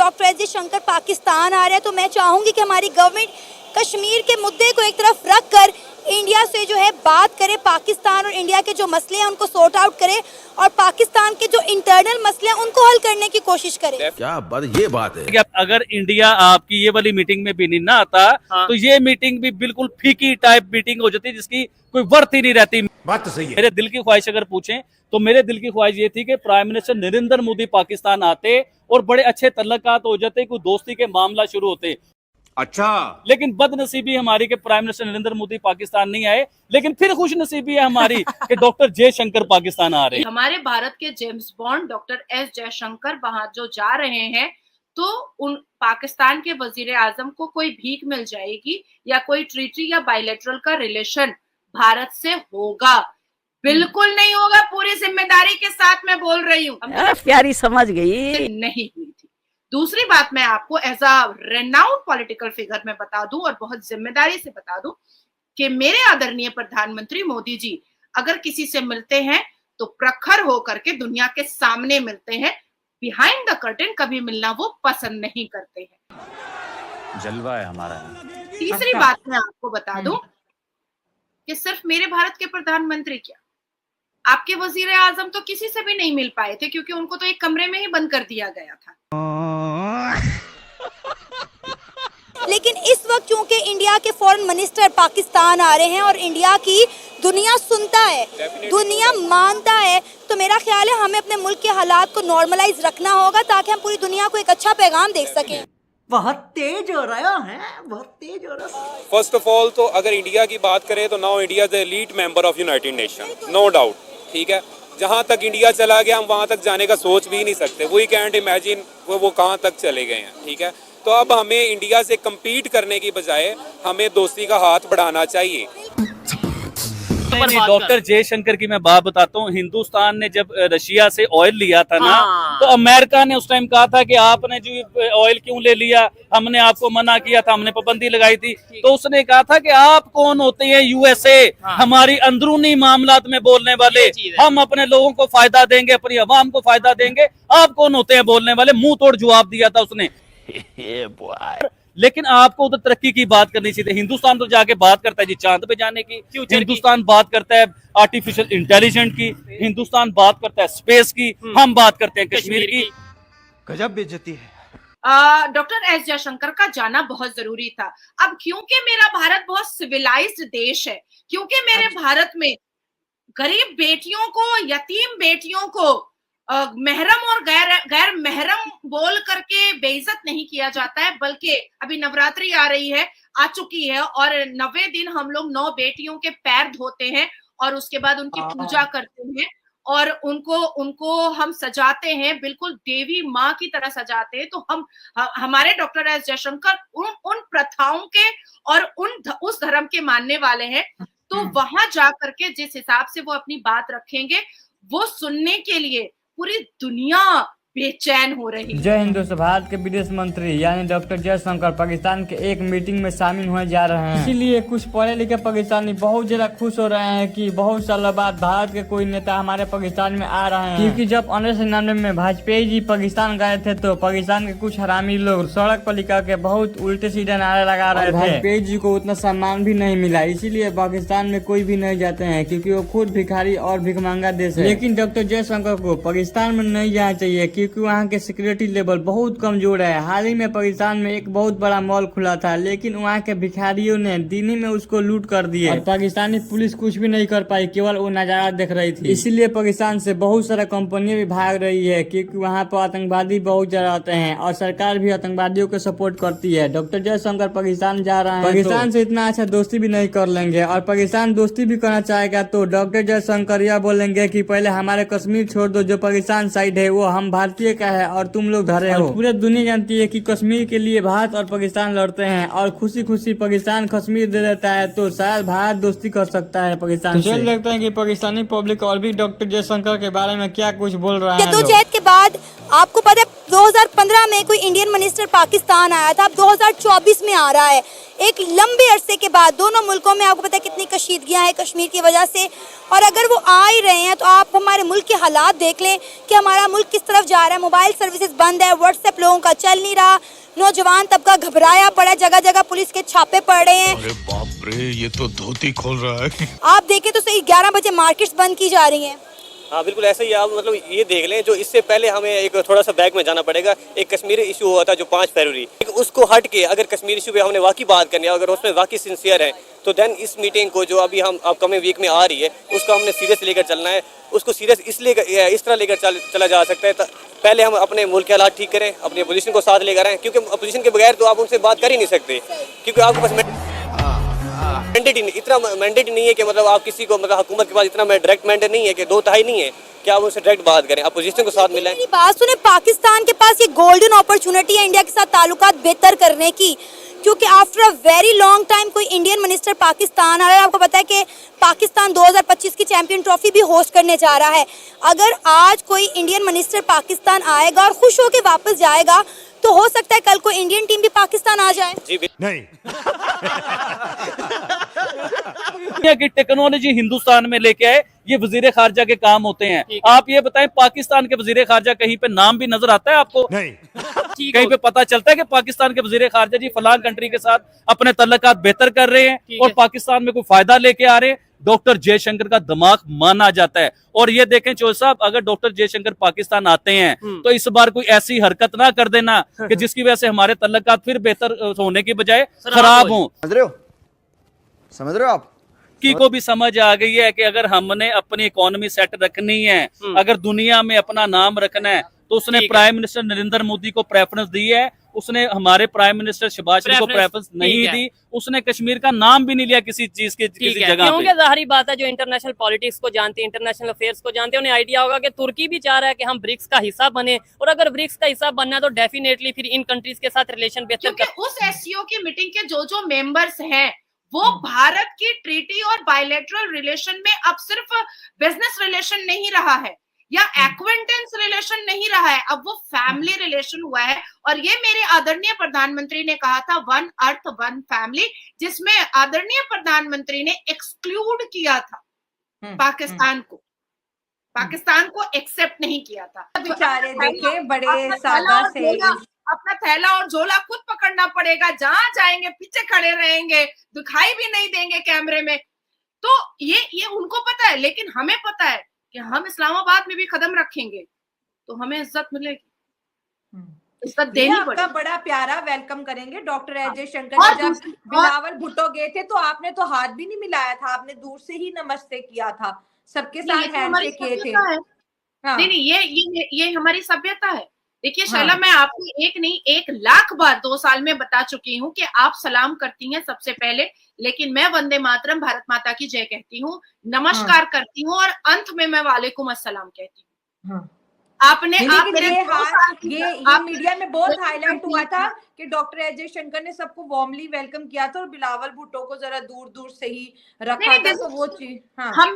Doctor S Jaishankar Pakistan आ रहे हैं, तो मैं चाहूंगी कि हमारी गवर्नमेंट कश्मीर के मुद्दे को एक तरफ रख कर इंडिया से जो है बात करे, पाकिस्तान और इंडिया के जो मसले हैं उनको सॉर्ट आउट करे और पाकिस्तान के जो इंटरनल मसले हैं उनको हल करने की कोशिश करे। क्या बात, ये बात है। अगर इंडिया आपकी ये वाली मीटिंग में भी नहीं ना आता, हाँ, तो ये मीटिंग भी बिल्कुल फीकी टाइप मीटिंग हो जाती जिसकी कोई वर्थ ही नहीं रहती। बात तो सही है। मेरे दिल की ख्वाहिश अगर पूछें तो मेरे दिल की ख्वाहिश ये थी कि प्राइम मिनिस्टर नरेंद्र मोदी पाकिस्तान आते और बड़े अच्छे तल्लकात हो जाते, कोई दोस्ती के मामला शुरू होते। अच्छा, लेकिन बदनसीबी हमारी कि प्राइम मिनिस्टर नरेंद्र मोदी पाकिस्तान नहीं आए, लेकिन फिर खुश नसीबी है हमारी कि डॉक्टर जयशंकर पाकिस्तान आ रहे हैं। हमारे भारत के James bond doctor S Jaishankar वहां जो जा रहे हैं, तो उन पाकिस्तान के वजीर आजम को कोई भीख मिल जाएगी या कोई ट्रीटी या बायलैटरल का रिलेशन भारत से होगा? बिल्कुल नहीं होगा। पूरी जिम्मेदारी के साथ मैं बोल रही हूँ। प्यारी समझ गई। नहीं हुई थी। दूसरी बात मैं आपको as a renowned political figure में बता दूं और बहुत जिम्मेदारी से बता दूं कि मेरे आदरणीय प्रधानमंत्री मोदी जी अगर किसी से मिलते हैं तो प्रखर होकर के दुनिया के सामने मिलते हैं, बिहाइंड द कर्टेन कभी मिलना वो पसंद नहीं करते हैं। जलवा है हमारा। तीसरी बात मैं आपको बता दूं कि सिर्फ मेरे भारत के प्रधानमंत्री क्या, आपके वजीर आजम तो किसी से भी नहीं मिल पाए थे क्योंकि उनको तो एक कमरे में ही बंद कर दिया गया था। लेकिन इस वक्त चूंकि इंडिया के फॉरेन मिनिस्टर पाकिस्तान आ रहे हैं और इंडिया की दुनिया सुनता है, दुनिया मानता है, तो मेरा ख्याल है हमें अपने मुल्क के हालात को नॉर्मलाइज रखना होगा ताकि हम पूरी दुनिया को एक अच्छा पैगाम दे सकें। बहुत तेज हो रहा है, बहुत तेज हो रहा है। फर्स्ट ऑफ ऑल तो अगर इंडिया की बात करें तो now India is the elite member of United Nation, no doubt, ठीक है। जहां तक इंडिया चला गया हम वहां तक जाने का सोच भी नहीं सकते, वी कैंट इमेजिन वो कहां तक चले गए हैं, ठीक है। तो अब हमें इंडिया से कम्पीट करने की बजाय हमें दोस्ती का हाथ बढ़ाना चाहिए। डॉक्टर जयशंकर की मैं बात बताता हूँ। हिंदुस्तान ने जब रशिया से ऑयल लिया था ना, तो अमेरिका ने उस टाइम कहा था कि आपने जो ऑयल क्यों ले लिया, हमने आपको मना किया था, हमने पाबंदी लगाई थी। तो उसने कहा था कि आप कौन होते हैं यूएसए, हमारी अंदरूनी मामलात में बोलने वाले, हम अपने लोगों को फायदा देंगे, अपनी अवाम को फायदा देंगे, आप कौन होते हैं बोलने वाले। मुंह तोड़ जवाब दिया था उसने। लेकिन आपको उधर तरक्की की बात करनी चाहिए। हिंदुस्तान तो जाके बात करता है जी चांद पे जाने की, हिंदुस्तान बात करता है आर्टिफिशियल इंटेलिजेंस की, हिंदुस्तान बात करता है स्पेस की, हम बात करते हैं कश्मीर की। गजब बेइज्जती है। डॉक्टर एस जयशंकर का जाना बहुत जरूरी था। अब क्योंकि मेरा भारत बहुत सिविलाइज्ड देश है, क्योंकि मेरे भारत में गरीब बेटियों को, यतीम बेटियों को महरम और गैर महरम बोल करके बेइज्जत नहीं किया जाता है, बल्कि अभी नवरात्रि आ रही है, आ चुकी है, और 90 दिन हम लोग 9 बेटियों के पैर धोते हैं और उसके बाद उनकी पूजा करते हैं और उनको हम सजाते हैं, बिल्कुल देवी माँ की तरह सजाते हैं। तो हमारे डॉक्टर एस जयशंकर उन प्रथाओं के और उस धर्म के मानने वाले हैं। तो वहां जा करके जिस हिसाब से वो अपनी बात रखेंगे, वो सुनने के लिए पूरी दुनिया बेचैन हो रही है। जय हिंद दोस्तों, भारत के विदेश मंत्री यानी डॉक्टर जयशंकर पाकिस्तान के एक मीटिंग में शामिल होने जा रहे हैं। इसीलिए कुछ पढ़े लिखे पाकिस्तानी बहुत ज्यादा खुश हो रहे हैं कि बहुत सालों बाद भारत के कोई नेता हमारे पाकिस्तान में आ रहे हैं। क्योंकि जब 1999 में वाजपेयी जी पाकिस्तान गए थे तो पाकिस्तान के कुछ हरामी लोग सड़क पर लिखा के बहुत उल्टे सीधे नारे लगा रहे थे। वाजपेयी जी को उतना सम्मान भी नहीं मिला, इसीलिए पाकिस्तान में कोई भी नहीं जाते हैं क्योंकि वो खुद भिखारी और भिखमंगा देश है। लेकिन डॉक्टर जयशंकर को पाकिस्तान में नहीं जाना चाहिए क्योंकि वहाँ के सिक्योरिटी लेवल बहुत कमजोर है। हाल ही में पाकिस्तान में एक बहुत बड़ा मॉल खुला था, लेकिन वहाँ के भिखारियों ने दिन ही में उसको लूट कर दिया और पाकिस्तानी पुलिस कुछ भी नहीं कर पाई, केवल वो नजारा देख रही थी। इसीलिए पाकिस्तान से बहुत सारा कंपनियां भी भाग रही है क्योंकि वहाँ पर आतंकवादी बहुत ज्यादा आते हैं और सरकार भी आतंकवादियों को सपोर्ट करती है। डॉक्टर जयशंकर पाकिस्तान जा रहे हैं, पाकिस्तान से इतना अच्छा दोस्ती भी नहीं कर लेंगे, और पाकिस्तान दोस्ती भी करना चाहेगा तो डॉक्टर जयशंकर यह बोलेंगे कि पहले हमारे कश्मीर छोड़ दो, जो पाकिस्तान साइड है वो हम भारतीय का है और तुम लोग धरे हो। पूरे दुनिया जानती है कि कश्मीर के लिए भारत और पाकिस्तान लड़ते हैं और खुशी खुशी पाकिस्तान कश्मीर दे देता है, तो शायद भारत दोस्ती कर सकता है पाकिस्तान से। देखते हैं कि पाकिस्तानी पब्लिक और भी डॉक्टर जयशंकर के बारे में क्या कुछ बोल रहा है। जद्दोजहद के बाद आपको पता है 2015 में कोई इंडियन मिनिस्टर पाकिस्तान आया था, अब 2024 में आ रहा है। एक लंबे अरसे के बाद दोनों मुल्कों में आपको पता है कितनी कशीदगियाँ हैं कश्मीर की वजह से, और अगर वो आ ही रहे हैं तो आप हमारे मुल्क के हालात देख लें कि हमारा मुल्क किस तरफ जा रहा है। मोबाइल सर्विसेज बंद है, व्हाट्सएप लोगों का चल नहीं रहा, नौजवान तबका घबराया पड़ा, जगह जगह पुलिस के छापे पड़ रहे हैं। अरे बाप रे, ये तो धोती खोल रहा है। आप देखें तो सही 11 बजे मार्केट्स बंद की जा रही हैं। हाँ बिल्कुल ऐसा ही। आप मतलब ये देख लें, जो इससे पहले हमें एक थोड़ा सा बैक में जाना पड़ेगा। एक कश्मीर इशू हुआ था जो 5 फरवरी, उसको हट के अगर कश्मीर इशू पे हमने वाकई बात करनी है, अगर उसमें वाकई सिंसियर है, तो देन इस मीटिंग को जो अभी हम अपकमिंग वीक में आ रही है उसको हमने सीरियस लेकर चलना है। उसको सीरियस इसलिए इस तरह लेकर चला जा सकता है, पहले हम अपने मुल्क के हालात ठीक करें, अपनी अपोजिशन को साथ लेकर आएँ, क्योंकि अपोजिशन के बगैर तो आप उनसे बात कर ही नहीं सकते, क्योंकि आपके पास मैंडेट नहीं है कि मतलब आप किसी को मतलब हुकूमत के पास इतना डायरेक्ट मैंडेट नहीं है कि 2/3 नहीं है कि आप उनसे डायरेक्ट बात करें, अपोजिशन को साथ मिलाएं। मेरी बात सुने, पाकिस्तान के पास ये गोल्डन अपॉर्चुनिटी है इंडिया के साथ ताल्लुकात बेहतर करने की, क्योंकि after a very long time कोई इंडियन मिनिस्टर पाकिस्तान आ रहा है। आपको पता है कि पाकिस्तान 2025 की चैंपियन ट्रॉफी भी होस्ट करने जा रहा है। अगर आज कोई इंडियन मिनिस्टर पाकिस्तान आएगा और खुश होकर वापस जाएगा तो हो सकता है कल को इंडियन टीम भी पाकिस्तान आ जाए। जी नहीं। दुनिया की टेक्नोलॉजी हिंदुस्तान में लेके आए, ये वजीर खारजा के काम होते हैं। आप ये बताएं, पाकिस्तान के वजीर खारजा कहीं पे नाम भी नजर आता है आपको? नहीं। कहीं पे पता चलता है कि पाकिस्तान के वजीर खारजा जी फलां कंट्री के साथ अपने तल्लुकात बेहतर कर रहे हैं और पाकिस्तान में कोई फायदा लेके आ रहे हैं? डॉक्टर जयशंकर का दिमाग माना जाता है। और ये देखें चौधरी साहब, अगर डॉक्टर जयशंकर पाकिस्तान आते हैं तो इस बार कोई ऐसी हरकत ना कर देना कि जिसकी वजह से हमारे तल्लुकात फिर बेहतर होने की बजाय खराब हों। समझ रहे हो आप? की को भी समझ आ गई है कि अगर हमने अपनी इकोनॉमी सेट रखनी है, अगर दुनिया में अपना नाम रखना है, तो उसने प्राइम मिनिस्टर नरेंद्र मोदी को प्रेफरेंस दी है, उसने हमारे प्राइम मिनिस्टर शहबाज शरीफ को प्रेफरेंस नहीं दी, उसने कश्मीर का नाम भी नहीं लिया किसी चीज के किसी जगह पे। क्योंकि जाहिर बात है, जो इंटरनेशनल पॉलिटिक्स को जानते हैं, इंटरनेशनल अफेयर्स को जानते हैं, उन्हें आइडिया होगा कि तुर्की भी चाह रहा है कि हम ब्रिक्स का हिस्सा बने, और अगर ब्रिक्स का हिस्सा बनना है तो डेफिनेटली फिर इन कंट्रीज के साथ रिलेशन बेहतर क्योंकि उस एससीओ की मीटिंग के जो मेंबर्स हैं वो भारत की ट्रीटी और बायलैटरल रिलेशन में अब सिर्फ बिजनेस रिलेशन नहीं रहा है या एक्वेंटेंस रिलेशन नहीं रहा है, अब वो फैमिली रिलेशन हुआ है। और ये मेरे आदरणीय प्रधानमंत्री ने कहा था, वन अर्थ वन फैमिली, जिसमें आदरणीय प्रधानमंत्री ने एक्सक्लूड किया था पाकिस्तान को एक्सेप्ट नहीं किया था। बेचारे देखे बड़े सादा से अपना थैला और झोला खुद पकड़ना पड़ेगा, जहां जाएंगे पीछे खड़े रहेंगे, दिखाई भी नहीं देंगे कैमरे में। तो ये उनको पता है, लेकिन हमें पता है कि हम इस्लामाबाद में भी कदम रखेंगे तो हमें इज्जत मिलेगी, इज्जत देनी पड़ेगी। आपका बड़ा प्यारा वेलकम करेंगे। डॉक्टर एस जयशंकर जब बिलावल भुट्टो गए थे तो आपने तो हाथ भी नहीं मिलाया था, आपने दूर से ही नमस्ते किया था, सबके साथ हैंडशेक किए थे। नहीं, ये हमारी सभ्यता है। देखिए शैला, मैं आपको एक नहीं 1 लाख बार 2 साल में बता चुकी हूँ कि आप सलाम करती हैं सबसे पहले, लेकिन मैं वंदे मातरम भारत माता की जय कहती हूँ, नमस्कार करती हूँ और अंत में मैं वालेकुम अस्सलाम कहती हूँ। आपने ये मीडिया में बहुत हाईलाइट हुआ था कि डॉक्टर एस जयशंकर ने सबको वार्मली वेलकम किया था और बिलावल भुट्टो को जरा दूर दूर से ही रखा था, तो वो चीज हम